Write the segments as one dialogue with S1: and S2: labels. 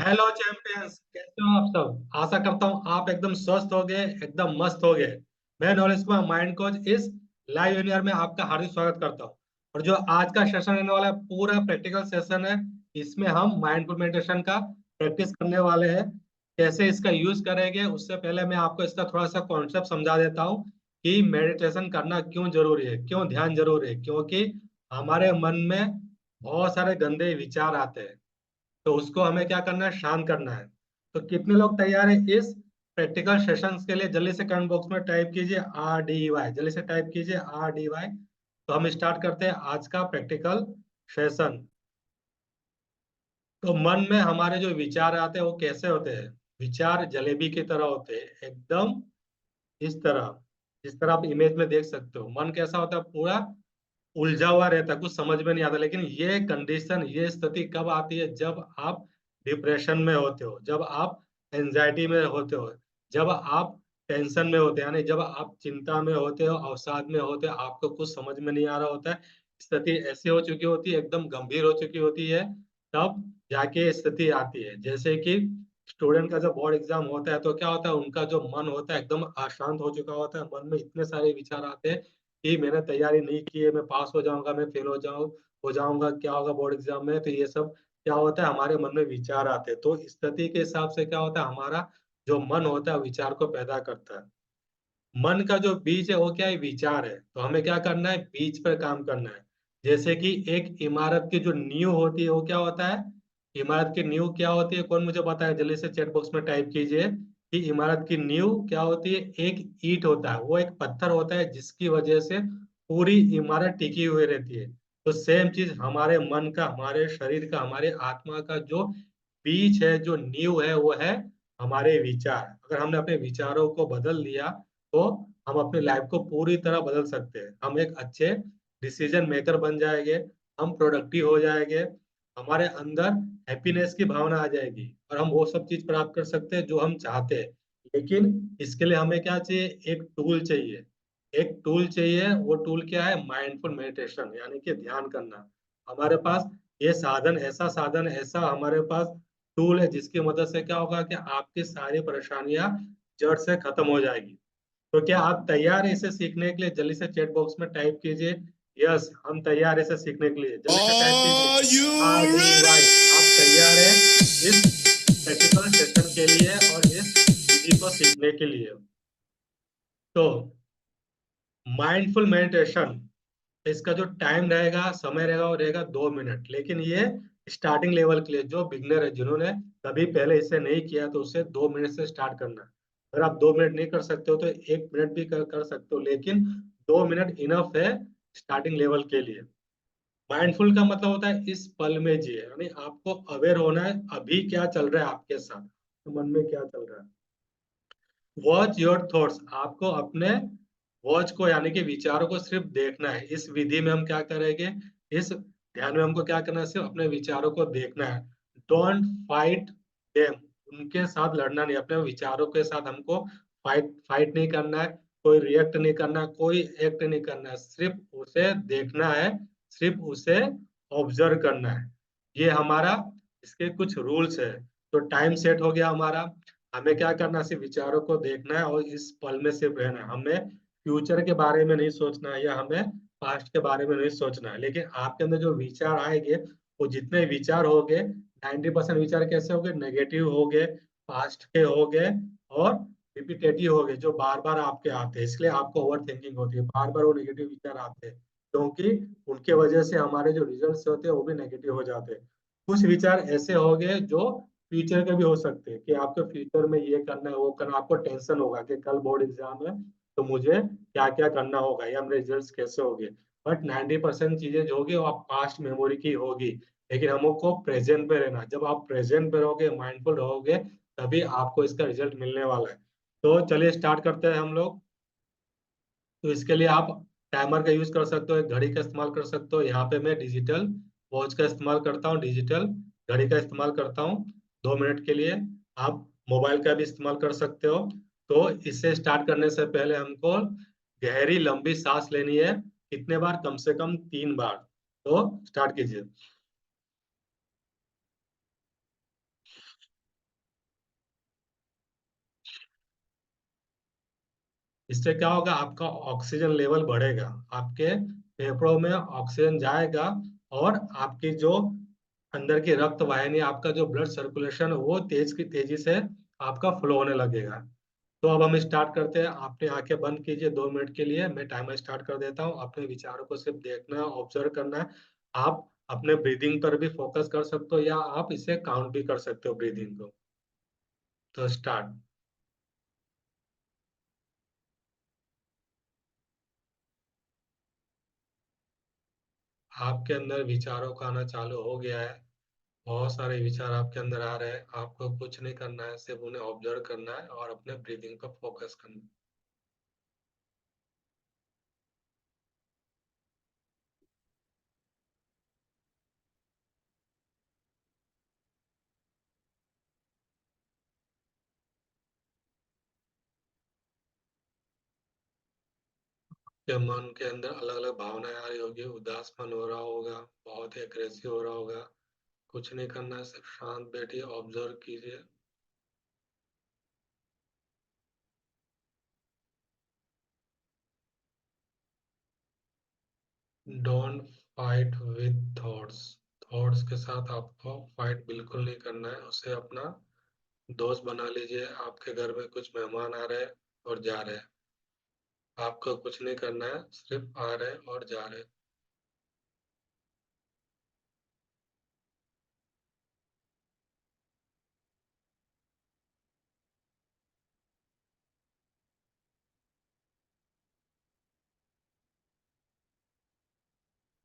S1: Hello champions, कैसे हो आप सब। आशा करता हूँ आप एकदम स्वस्थ हो गए, एकदम मस्त हो गए। मैं नॉलेज कुमार माइंड कोच इस लाइव वेबिनार में आपका हार्दिक स्वागत करता हूँ। और जो आज का सेशन रहने वाला है पूरा प्रैक्टिकल सेशन है। इसमें हम माइंडफुल मेडिटेशन का प्रैक्टिस करने वाले हैं। कैसे इसका यूज करेंगे उससे पहले मैं आपको इसका थोड़ा सा कॉन्सेप्ट समझा देता हूँ कि मेडिटेशन करना क्यों जरूरी है, क्यों ध्यान जरूरी है। क्योंकि हमारे मन में बहुत सारे गंदे विचार आते हैं, तो उसको हमें क्या करना है, शांत करना है। तो कितने लोग तैयार हैं इस प्रैक्टिकल सेशंस के लिए? जल्दी से कमेंट बॉक्स में टाइप कीजिए RDY, जल्दी से टाइप कीजिए RDY। तो हम स्टार्ट करते हैं आज का प्रैक्टिकल सेशन। तो मन में हमारे जो विचार आते हैं वो कैसे होते हैं? विचार जलेबी की तरह होते हैं, एकदम इस तरह, जिस तरह आप इमेज में देख सकते हो। मन कैसा होता है? पूरा उलझा हुआ रहता है, कुछ समझ में नहीं आता। लेकिन ये कंडीशन, ये स्थिति कब आती है? जब आप डिप्रेशन में होते हो, जब आप एंजाइटी में होते हो, जब आप टेंशन में होते हो, यानी जब आप चिंता में होते हो, अवसाद में होते हो, आपको कुछ समझ में नहीं आ रहा होता है, स्थिति ऐसी हो चुकी होती है, एकदम गंभीर हो चुकी होती है, तब जाके स्थिति आती है। जैसे कि स्टूडेंट का जब बोर्ड एग्जाम होता है तो क्या होता है, उनका जो मन होता है एकदम अशांत हो चुका होता है। मन में इतने सारे विचार आते हैं कि मैंने तैयारी नहीं की है, मैं पास हो जाऊंगा, मैं फेल हो जाऊंगा, क्या होगा बोर्ड एग्जाम में। तो ये सब क्या होता है, हमारे मन में विचार आते हैं। तो स्थिति के हिसाब से क्या होता है, हमारा जो मन होता है विचार को पैदा करता है। मन का जो बीज है वो क्या है, विचार है। तो हमें क्या करना है, बीज पर काम करना है। जैसे कि एक इमारत की जो नींव होती है वो क्या होता है, इमारत की नींव क्या होती है, कौन मुझे बताए? जल्दी से चैट बॉक्स में टाइप कीजिए कि इमारत की नींव क्या होती है। एक ईंट होता है, वो एक पत्थर होता है जिसकी वजह से पूरी इमारत टिकी हुई रहती है। तो सेम चीज हमारे मन का, हमारे शरीर का, हमारे आत्मा का जो बीज है, जो नींव है, वो है हमारे विचार। अगर हमने अपने विचारों को बदल दिया तो हम अपनी लाइफ को पूरी तरह बदल सकते हैं। हम एक अच्छे डिसीजन मेकर बन जाएंगे, हम प्रोडक्टिव हो जाएंगे, हमारे अंदर हैप्पीनेस की भावना आ जाएगी और हम वो सब चीज प्राप्त कर सकते हैं जो हम चाहते हैं। लेकिन इसके लिए हमें क्या चाहिए? एक टूल चाहिए। एक टूल चाहिए। वो टूल क्या है? माइंडफुल मेडिटेशन, यानी कि ध्यान करना। हमारे पास ये साधन, ऐसा साधन, ऐसा हमारे पास टूल है जिसकी मदद से क्या होगा कि आपकी सारी परेशानियां जड़ से खत्म हो जाएगी। तो क्या आप तैयार हैं इसे सीखने के लिए? जल्दी से चैट बॉक्स में टाइप कीजिए यस, हम तैयार हैं इसे सीखने के लिए। जल्दी से टाइप कीजिए
S2: Are you
S1: RDY। आप तैयार हैं
S2: ready?
S1: इस प्रैक्टिकल सेशन के लिए और इस विधि को सीखने के लिए? तो माइंडफुल मेडिटेशन, इसका जो टाइम रहेगा, समय रहेगा, वो रहेगा 2 मिनट। लेकिन ये स्टार्टिंग लेवल के लिए, जो बिगनर है, जिन्होंने कभी पहले इसे नहीं किया, तो उसे 2 मिनट से स्टार्ट करना है। अगर आप 2 मिनट नहीं कर सकते हो तो 1 मिनट भी कर सकते हो, लेकिन 2 मिनट इनफ है स्टार्टिंग लेवल के लिए। माइंडफुल का मतलब होता है इस पल में जिए, यानी आपको अवेयर होना है अभी क्या चल रहा है आपके साथ, तो मन में क्या चल रहा है। वॉच योर थॉट्स, आपको अपने वॉच को, यानी कि विचारों को सिर्फ देखना है। इस विधि में हम क्या करेंगे, इस ध्यान में हमको क्या करना है, सिर्फ अपने विचारों को देखना है। डोंट फाइट देम, उनके साथ लड़ना नहीं। अपने विचारों के साथ हमको फाइट फाइट नहीं करना है, कोई रिएक्ट नहीं करना है, कोई एक्ट नहीं करना है, सिर्फ उसे देखना है, सिर्फ उसे ऑब्जर्व करना है। ये हमारा, इसके कुछ रूल्स है। तो टाइम सेट हो गया हमारा। हमें क्या करना है, सिर्फ विचारों को देखना है और इस पल में सिर्फ रहना है। हमें फ्यूचर के बारे में नहीं सोचना है या हमें पास्ट के बारे में नहीं सोचना है। लेकिन आपके अंदर जो विचार आएंगे, वो जितने विचार हो गए, 90% विचार कैसे हो गए? नेगेटिव हो गए, पास्ट के हो गए और रिपीटेटिव हो गए, जो बार बार आपके आते हैं। इसलिए आपको ओवर थिंकिंग होती है, बार बार वो नेगेटिव विचार आते हैं, क्योंकि उनके वजह से हमारे जो रिजल्ट्स होते हैं वो भी नेगेटिव हो जाते हैं। कुछ विचार ऐसे हो गए जो फ्यूचर के भी हो सकते हैं, कि आपको फ्यूचर में ये करना है, वो करना। आपको टेंशन होगा कि कल बोर्ड एग्जाम है तो मुझे क्या क्या करना होगा या मेरे रिजल्ट्स कैसे होंगे। बट 90% चीजें जो होगी वो आप पास्ट मेमोरी की होगी। लेकिन हमको प्रेजेंट पे रहना। जब आप प्रेजेंट पे रहोगे, माइंडफुल रहोगे, तभी आपको इसका रिजल्ट मिलने वाला है। तो चलिए स्टार्ट करते हैं हम लोग। तो इसके लिए आप टाइमर का यूज कर सकते हो, एक घड़ी का इस्तेमाल कर सकते हो। यहाँ पे मैं डिजिटल वॉच का इस्तेमाल करता हूँ, डिजिटल घड़ी का इस्तेमाल करता हूँ 2 मिनट के लिए। आप मोबाइल का भी इस्तेमाल कर सकते हो। तो इससे स्टार्ट करने से पहले हमको गहरी लंबी सांस लेनी है। कितने बार? कम से कम 3 बार। तो स्टार्ट कीजिए। इससे क्या होगा, आपका ऑक्सीजन लेवल बढ़ेगा, आपके फेफड़ों में ऑक्सीजन जाएगा, और आपकी जो अंदर की रक्त वाहिनी, आपका जो ब्लड सर्कुलेशन, वो तेजी से आपका फ्लो होने लगेगा। तो अब हम स्टार्ट करते हैं। आपने आंखें बंद कीजिए 2 मिनट के लिए, मैं टाइमर स्टार्ट कर देता हूँ। अपने विचारों को सिर्फ देखना है, ऑब्जर्व करना है। आप अपने ब्रीदिंग पर भी फोकस कर सकते हो, या आप इसे काउंट भी कर सकते हो ब्रीदिंग को। तो स्टार्ट। आपके अंदर विचारों का आना चालू हो गया है। बहुत सारे विचार आपके अंदर आ रहे हैं। आपको कुछ नहीं करना है, सिर्फ उन्हें ऑब्जर्व करना है और अपने ब्रीदिंग पर फोकस करना है। आपके मन के अंदर अलग अलग भावनाएं आ रही होगी, उदास मन हो रहा होगा, बहुत ही एग्रेसिव हो रहा होगा। कुछ नहीं करना है, सिर्फ शांत बैठिए, ऑब्जर्व कीजिए। Don't fight with thoughts. Thoughts के साथ आपको फाइट बिल्कुल नहीं करना है, उसे अपना दोस्त बना लीजिए। आपके घर में कुछ मेहमान आ रहे हैं और जा रहे हैं, आपको कुछ नहीं करना है, सिर्फ आ रहे हैं और जा रहे हैं।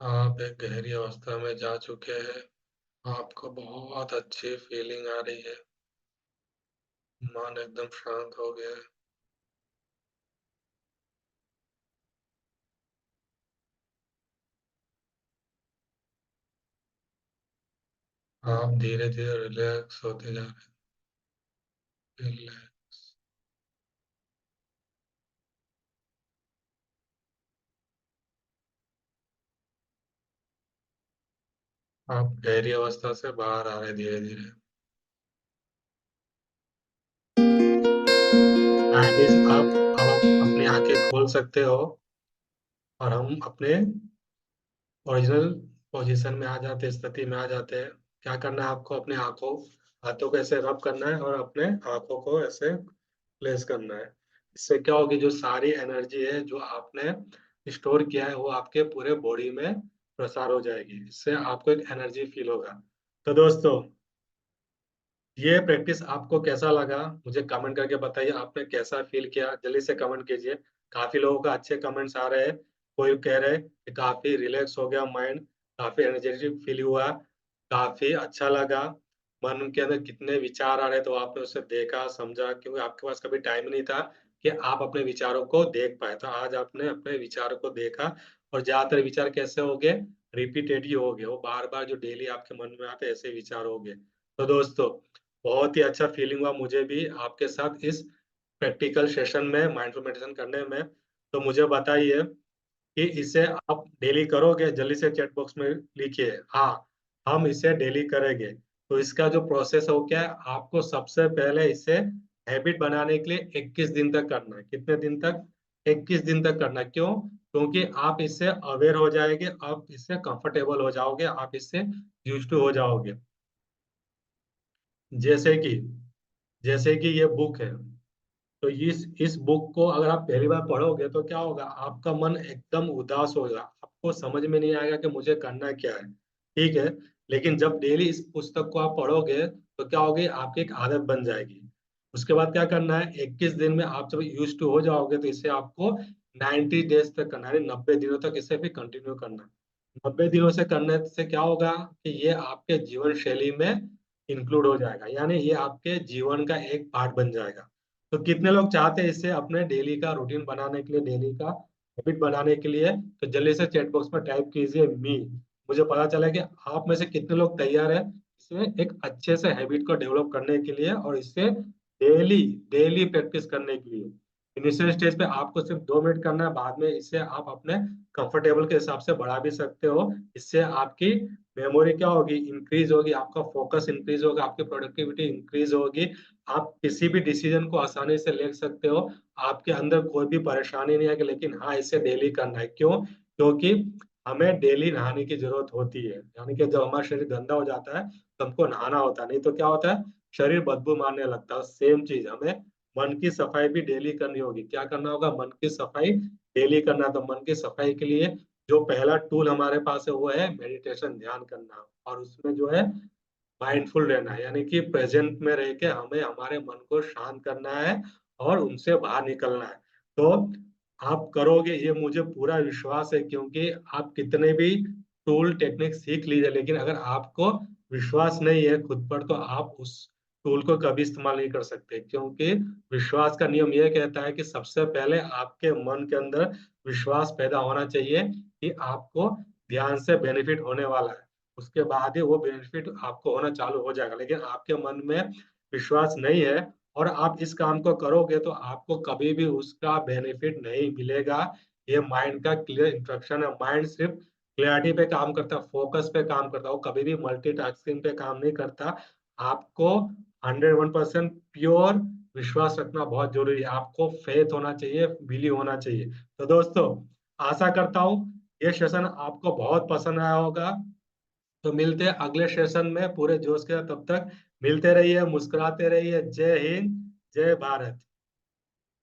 S1: आप एक गहरी अवस्था में जा चुके हैं। आपको बहुत अच्छी फीलिंग आ रही है। मन एकदम शांत हो गया है। आप धीरे धीरे रिलैक्स होते जा रहे हैं। रिलैक्स। आप गहरी अवस्था से बाहर आ रहे हैं धीरे धीरे। आप अपनी आंखें खोल सकते हो, और हम अपने ओरिजिनल पोजीशन में आ जाते, स्थिति में आ जाते हैं। क्या करना है आपको, अपने हाथों को ऐसे रब करना है, और अपने आंखों को ऐसे प्लेस करना है। इससे क्या होगी, जो सारी एनर्जी है जो आपने स्टोर किया है, वो आपके पूरे बॉडी में प्रसार हो जाएगी। इससे आपको एक एनर्जी फील होगा। तो दोस्तों, ये प्रैक्टिस आपको कैसा लगा, मुझे कमेंट करके बताइए। आपने कैसा फील किया, जल्दी से कमेंट कीजिए। काफी लोगों का अच्छे कमेंट्स आ रहे हैं। कोई कह रहे हैं कि काफी रिलैक्स हो गया माइंड, काफी एनर्जेटिक फील हुआ, काफी अच्छा लगा। मन के अंदर कितने विचार आ रहे, तो आपने उसे देखा, समझा, क्योंकि आपके पास कभी टाइम नहीं था कि आप अपने विचारों को देख पाए। तो आज आपने अपने विचारों को देखा, और ज्यादातर विचार कैसे हो गए, रिपीटेटिव हो गए, वो बार बार जो डेली आपके मन में आते ऐसे विचार हो गए। तो दोस्तों, बहुत ही अच्छा फीलिंग हुआ मुझे भी आपके साथ इस प्रैक्टिकल सेशन में, माइंडफुल मेडिटेशन करने में। तो मुझे बताइए कि इसे आप डेली करोगे, जल्दी से चैट बॉक्स में लिखिए हाँ, हम इसे डेली करेंगे। तो इसका जो प्रोसेस हो क्या है, आपको सबसे पहले इसे हैबिट बनाने के लिए 21 दिन तक करना है। कितने दिन तक? 21 दिन तक करना है। क्यों? क्योंकि आप इससे अवेयर हो जाएंगे, आप इससे कंफर्टेबल हो जाओगे, आप इससे यूज टू हो जाओगे। जैसे कि जैसे कि ये बुक है, तो इस बुक को अगर आप पहली बार पढ़ोगे तो क्या होगा, आपका मन एकदम उदास होगा, आपको समझ में नहीं आएगा कि मुझे करना क्या है। ठीक है। लेकिन जब डेली इस पुस्तक को आप पढ़ोगे तो क्या होगी, आपकी एक आदत बन जाएगी। उसके बाद क्या करना है, 21 दिन में आप जब यूज टू हो जाओगे, तो इसे आपको 90 डेज तक करना है, 90 दिनों तक इसे भी कंटिन्यू करना है। 90 दिनों से करने से क्या होगा कि ये आपके जीवन शैली में इंक्लूड हो जाएगा, यानी ये आपके जीवन का एक पार्ट बन जाएगा। तो कितने लोग चाहते हैं इसे अपने डेली का रूटीन बनाने के लिए, डेली का हैबिट बनाने के लिए? तो जल्दी से चैट बॉक्स में टाइप कीजिए मी। मुझे पता चला कि आप में से कितने लोग तैयार हैं इसे एक अच्छे से हैबिट को डेवलप करने के लिए, और इससे डेली डेली प्रैक्टिस करने के लिए। इनिशियल स्टेज पे आपको सिर्फ 2 मिनट करना है, बाद में इसे आप अपने कंफर्टेबल के हिसाब से बढ़ा भी सकते हो। इससे आपकी मेमोरी क्या होगी, इंक्रीज होगी, आपका फोकस इंक्रीज होगा, आपकी प्रोडक्टिविटी इंक्रीज होगी, आप किसी भी डिसीजन को आसानी से ले सकते हो, आपके अंदर कोई भी परेशानी नहीं आएगी। लेकिन हाँ, इसे डेली करना है। क्यों? क्योंकि हमें डेली नहाने की जरूरत होती है, यानी कि जब हमारा शरीर गंदा हो जाता है तो हमको नहाना होता है, नहीं तो क्या होता है, शरीर बदबू मारने लगता है। सेम चीज हमें मन की सफाई भी डेली करनी होगी। क्या करना होगा? मन की सफाई डेली करना। तो मन की सफाई के लिए जो पहला टूल हमारे पास है वो है मेडिटेशन, ध्यान करना। और उसमें जो है माइंडफुल रहना है, यानी कि प्रेजेंट में रह के हमें हमारे मन को शांत करना है और उनसे बाहर निकलना है। तो आप करोगे, ये मुझे पूरा विश्वास है, क्योंकि आप कितने भी टूल टेक्निक सीख लीजिए, लेकिन अगर आपको विश्वास नहीं है खुद पर, तो आप उस टूल को कभी इस्तेमाल नहीं कर सकते। क्योंकि विश्वास का नियम यह कहता है कि सबसे पहले आपके मन के अंदर विश्वास पैदा होना चाहिए कि आपको ध्यान से बेनिफिट होने वाला है, उसके बाद ही वो बेनिफिट आपको होना चालू हो जाएगा। लेकिन आपके मन में विश्वास नहीं है और आप इस काम को करोगे, तो आपको कभी भी उसका बेनिफिट नहीं मिलेगा। ये माइंड का क्लियर इंस्ट्रक्शन है। माइंड सिर्फ क्लियरिटी पे काम करता है, फोकस पे काम करता है, वो कभी भी मल्टीटास्किंग पे काम नहीं करता। आपको 101% प्योर विश्वास रखना बहुत जरूरी है। आपको फेथ होना चाहिए, बिलीव होना चाहिए। तो दोस्तों, आशा करता हूँ ये सेशन आपको बहुत पसंद आया होगा। तो मिलते हैं अगले सेशन में पूरे जोश के साथ। तब तक मिलते रहिए, मुस्कुराते रहिए। जय हिंद, जय भारत।